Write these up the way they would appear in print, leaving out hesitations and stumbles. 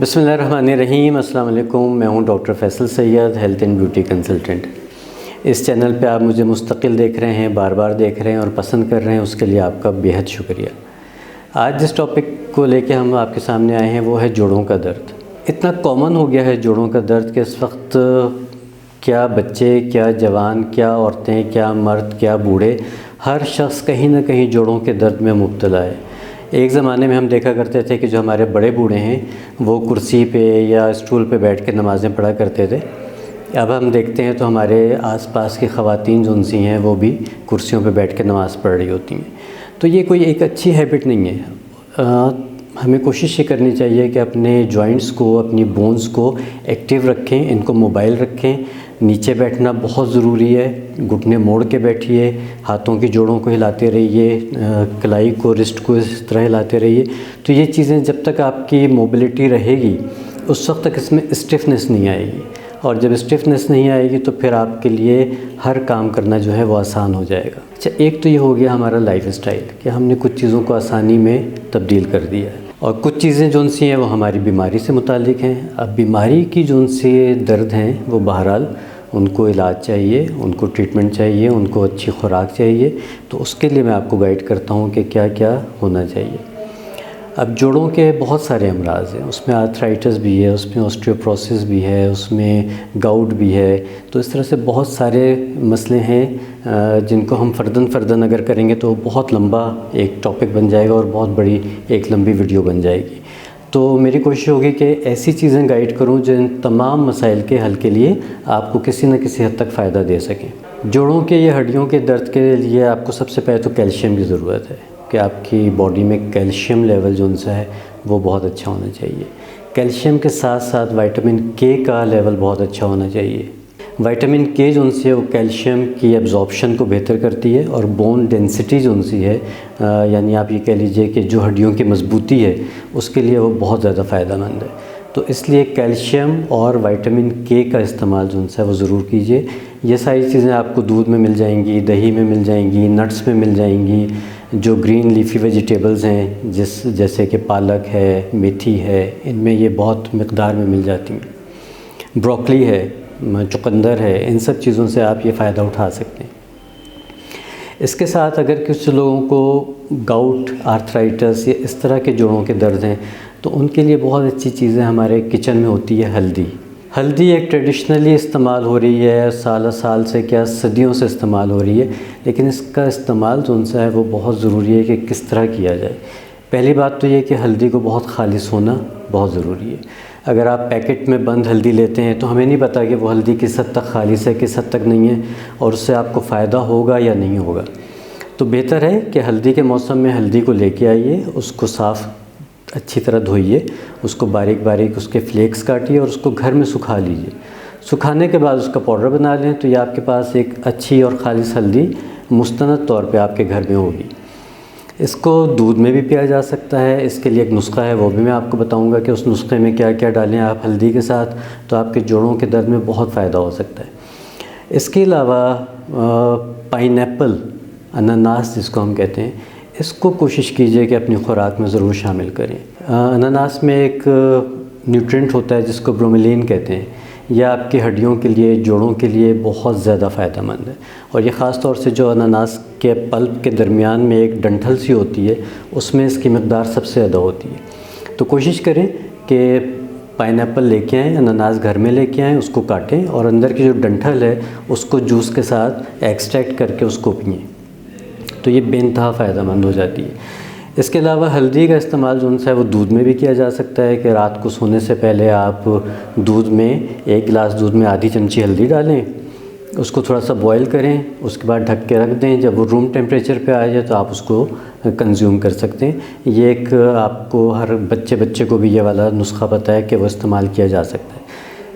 बिस्मिल्लाहिर्रहमानिर्रहीम। अस्सलाम वालेकुम। मैं हूं doctor Faisal Syed, health and beauty consultant. इस चैनल पे आप मुझे मुस्तकिल देख रहे हैं, बार बार देख रहे हैं और पसंद कर रहे हैं, उसके लिए आपका बेहद शुक्रिया। आज जिस टॉपिक को लेके हम आपके सामने आए हैं वो है जोड़ों का दर्द। इतना कॉमन हो गया है जोड़ों का दर्द कि इस वक्त क्या बच्चे, क्या जवान, क्या औरतें, क्या मर्द, क्या बूढ़े, हर शख्स कहीं ना कहीं जोड़ों के दर्द में मुब्तला है। एक ज़माने में हम देखा करते थे कि जो हमारे बड़े बूढ़े हैं वो कुर्सी पे या स्टूल पे बैठ के नमाज़ें पढ़ा करते थे। अब हम देखते हैं तो हमारे आसपास की ख़वातीन जो उनसी हैं वो भी कुर्सियों पे बैठ के नमाज़ पढ़ रही होती हैं। तो ये कोई एक अच्छी हैबिट नहीं है। हमें कोशिश ये करनी चाहिए कि अपने जॉइंट्स को, अपनी बोन्स को एक्टिव रखें, इनको मोबाइल रखें। नीचे बैठना बहुत ज़रूरी है, घुटने मोड़ के बैठिए, हाथों की जोड़ों को हिलाते रहिए, कलाई को, रिस्ट को इस तरह हिलाते रहिए। तो ये चीज़ें जब तक आपकी मोबिलिटी रहेगी उस वक्त तक इसमें स्टिफनेस नहीं आएगी, और जब स्टिफनेस नहीं आएगी तो फिर आपके लिए हर काम करना जो है वो आसान हो जाएगा। अच्छा, एक तो ये हो गया हमारा लाइफ स्टाइल कि हमने कुछ चीज़ों को आसानी में तब्दील कर दिया है, और कुछ चीज़ें जो उनसी हैं वो हमारी बीमारी से मुतालिक हैं। अब बीमारी की जो उनसे दर्द हैं वो बहरहाल उनको इलाज चाहिए, उनको ट्रीटमेंट चाहिए, उनको अच्छी खुराक चाहिए। तो उसके लिए मैं आपको गाइड करता हूँ कि क्या क्या होना चाहिए। अब जोड़ों के बहुत सारे अमराज़ हैं, उसमें आर्थराइटिस भी है, उसमें ऑस्टियोपोरोसिस भी है, उसमें गाउट भी है। तो इस तरह से बहुत सारे मसले हैं जिनको हम फ़र्दन अगर करेंगे तो बहुत लंबा एक टॉपिक बन जाएगा और बहुत बड़ी एक लंबी वीडियो बन जाएगी। तो मेरी कोशिश होगी कि ऐसी चीज़ें गाइड करूं जो इन तमाम मसाइल के हल के लिए आपको किसी न किसी हद तक फ़ायदा दे सकें। जोड़ों के या हड्डियों के दर्द के लिए आपको सबसे पहले तो कैल्शियम की ज़रूरत है कि आपकी बॉडी में कैल्शियम लेवल जो उनसा है वो बहुत अच्छा होना चाहिए। कैल्शियम के साथ साथ विटामिन के का लेवल बहुत अच्छा होना चाहिए। विटामिन के जो उनसे वो कैल्शियम की एब्जॉर्प्शन को बेहतर करती है, और बोन डेंसिटी जो उनसी है, यानी आप ये कह लीजिए कि जो हड्डियों की मजबूती है उसके लिए वो बहुत ज़्यादा फ़ायदेमंद है। तो इसलिए कैल्शियम और विटामिन के का इस्तेमाल जो उनसे है वो ज़रूर कीजिए। ये सारी चीज़ें आपको दूध में मिल जाएंगी, दही में मिल जाएंगी, नट्स में मिल जाएंगी। जो ग्रीन लीफी वेजिटेबल्स हैं जैसे कि पालक है, मेथी है, इनमें ये बहुत मिक़दार में मिल जाती हैं। ब्रोकली है, चुकंदर है, इन सब चीज़ों से आप ये फ़ायदा उठा सकते हैं। इसके साथ अगर कुछ लोगों को गाउट, आर्थराइटिस या इस तरह के जोड़ों के दर्द हैं तो उनके लिए बहुत अच्छी चीज़ें हमारे किचन में होती है हल्दी। हल्दी एक ट्रेडिशनली इस्तेमाल हो रही है, साल से क्या सदियों से इस्तेमाल हो रही है, लेकिन इसका इस्तेमाल जो उनसे है वो बहुत ज़रूरी है कि किस तरह किया जाए। पहली बात तो ये कि हल्दी को बहुत खालिस होना बहुत ज़रूरी है। अगर आप पैकेट में बंद हल्दी लेते हैं तो हमें नहीं पता कि वो हल्दी किस हद तक खालिस है, किस हद तक नहीं है, और उससे आपको फ़ायदा होगा या नहीं होगा। तो बेहतर है कि हल्दी के मौसम में हल्दी को लेके आइए, उसको साफ़ अच्छी तरह धोइए, उसको बारीक बारीक उसके फ्लेक्स काटिए और उसको घर में सुखा लीजिए। सुखाने के बाद उसका पाउडर बना लें तो ये आपके पास एक अच्छी और खालिस हल्दी मुस्तनद तौर पे आपके घर में होगी। इसको दूध में भी पिया जा सकता है। इसके लिए एक नुस्खा है, वो भी मैं आपको बताऊंगा कि उस नुस्खे में क्या क्या डालें आप हल्दी के साथ, तो आपके जोड़ों के दर्द में बहुत फ़ायदा हो सकता है। इसके अलावा पाइनएप्पल, अनानास जिसको हम कहते हैं, इसको कोशिश कीजिए कि अपनी खुराक में ज़रूर शामिल करें। अनानास में एक न्यूट्रिएंट होता है जिसको ब्रोमेलिन कहते हैं। यह आपकी हड्डियों के लिए, जोड़ों के लिए बहुत ज़्यादा फ़ायदेमंद है, और ये ख़ास तौर से जो अनानास के पल्प के दरमियान में एक डंठल सी होती है उसमें इसकी मिक़दार सबसे ज़्यादा होती है। तो कोशिश करें कि पाइनएप्पल लेके आएँ, अनानास घर में लेके आएँ, उसको काटें और अंदर की जो डंठल है उसको जूस के साथ एक्सट्रैक्ट करके उसको पिएँ, तो ये बेइंतहा फ़ायदेमंद हो जाती है। इसके अलावा हल्दी का इस्तेमाल जो उनसे है वो दूध में भी किया जा सकता है कि रात को सोने से पहले आप दूध में, एक गिलास दूध में आधी चमची हल्दी डालें, उसको थोड़ा सा बॉईल करें, उसके बाद ढक के रख दें। जब वो रूम टेम्परेचर पे आ जाए तो आप उसको कंज्यूम कर सकते हैं। ये एक आपको हर बच्चे को भी ये वाला नुस्खा पता है कि वो इस्तेमाल किया जा सकता है।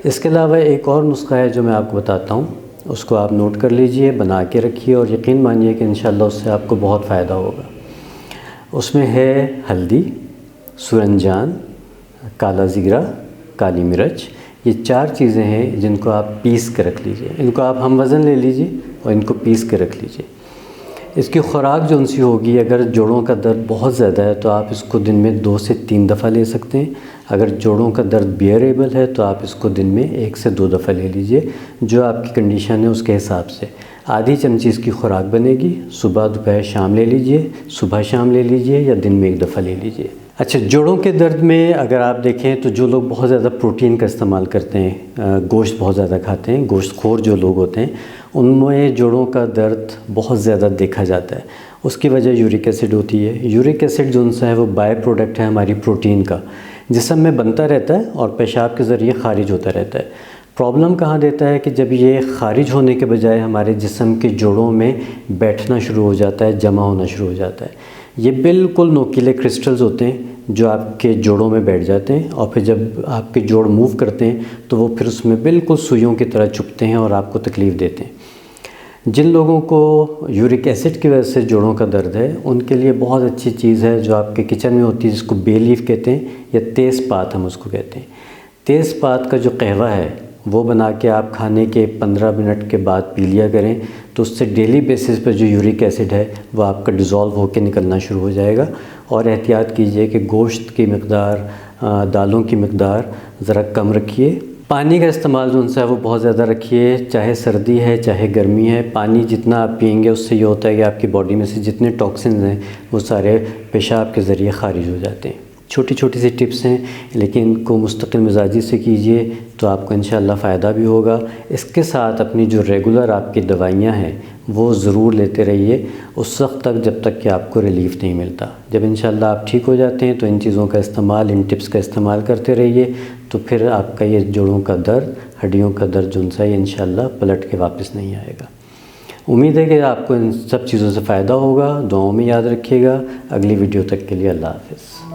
इसके अलावा एक और नुस्खा है जो मैं आपको बताता हूँ, उसको आप नोट कर लीजिए, बना के रखिए, और यकीन मानिए कि इंशाल्लाह उससे आपको बहुत फ़ायदा होगा। उसमें है हल्दी, सूरंजान, काला ज़ीरा, काली मिर्च। ये 4 चीज़ें हैं जिनको आप पीस के रख लीजिए। इनको आप हम वज़न ले लीजिए और इनको पीस के रख लीजिए। اس کی خوراک جو ان سی ہوگی، اگر جوڑوں کا درد بہت زیادہ ہے تو آپ اس کو دن میں 2 سے 3 دفعہ لے سکتے ہیں۔ اگر جوڑوں کا درد بیئریبل ہے تو آپ اس کو دن میں 1 سے 2 دفعہ لے لیجئے، جو آپ کی کنڈیشن ہے اس کے حساب سے۔ آدھی چمچی اس کی خوراک بنے گی، صبح دوپہر شام لے لیجئے، صبح شام لے لیجئے یا دن میں 1 دفعہ لے لیجئے۔ اچھا، جوڑوں کے درد میں اگر آپ دیکھیں تو جو لوگ بہت زیادہ پروٹین کا استعمال کرتے ہیں، گوشت بہت زیادہ کھاتے ہیں، گوشت خور جو لوگ ہوتے ہیں، ان میں جوڑوں کا درد بہت زیادہ دیکھا جاتا ہے۔ اس کی وجہ یورک ایسڈ ہوتی ہے۔ یورک ایسڈ جو ہے وہ بائی پروڈکٹ ہے ہماری پروٹین کا، جسم میں بنتا رہتا ہے اور پیشاب کے ذریعے خارج ہوتا رہتا ہے۔ پرابلم کہاں دیتا ہے کہ جب یہ خارج ہونے کے بجائے ہمارے جسم کے جوڑوں میں بیٹھنا شروع ہو جاتا ہے، جمع ہونا شروع ہو جاتا ہے۔ یہ بالکل نوکیلے کرسٹلز ہوتے ہیں جو آپ کے جوڑوں میں بیٹھ جاتے ہیں، اور پھر جب آپ کے جوڑ موو کرتے ہیں تو وہ پھر اس میں بالکل سوئیوں کی طرح چبھتے ہیں اور آپ کو تکلیف دیتے ہیں۔ جن لوگوں کو یورک ایسڈ کی وجہ سے جوڑوں کا درد ہے، ان کے لیے بہت اچھی چیز ہے جو آپ کے کچن میں ہوتی ہے، جس کو بے لیف کہتے ہیں یا تیز پات ہم اس کو کہتے ہیں۔ تیز پات کا جو قہوہ ہے وہ بنا کے آپ کھانے کے 15 منٹ کے بعد پی لیا کریں، تو اس سے ڈیلی بیسس پر جو یورک ایسڈ ہے وہ آپ کا ڈیزالو ہو کے نکلنا شروع ہو جائے گا۔ اور احتیاط کیجئے کہ گوشت کی مقدار، دالوں کی مقدار ذرا کم رکھیے۔ پانی کا استعمال جو ہے وہ بہت زیادہ رکھیے، چاہے سردی ہے چاہے گرمی ہے۔ پانی جتنا آپ پئیں گے اس سے یہ ہوتا ہے کہ آپ کی باڈی میں سے جتنے ٹاکسنز ہیں وہ سارے پیشاب کے ذریعے خارج ہو جاتے ہیں۔ چھوٹی چھوٹی سی ٹپس ہیں، لیکن ان کو مستقل مزاجی سے کیجئے تو آپ کو انشاءاللہ فائدہ بھی ہوگا۔ اس کے ساتھ اپنی جو ریگولر آپ کی دوائیاں ہیں وہ ضرور لیتے رہیے اس وقت تک جب تک کہ آپ کو ریلیف نہیں ملتا۔ جب انشاءاللہ آپ ٹھیک ہو جاتے ہیں تو ان چیزوں کا استعمال، ان ٹپس کا استعمال کرتے رہیے، تو پھر آپ کا یہ جوڑوں کا درد، ہڈیوں کا درد جو ہے انشاءاللہ پلٹ کے واپس نہیں آئے گا۔ امید ہے کہ آپ کو ان سب چیزوں سے فائدہ ہوگا۔ دعاؤں میں یاد رکھیے گا۔ اگلی ویڈیو تک کے لیے اللہ حافظ۔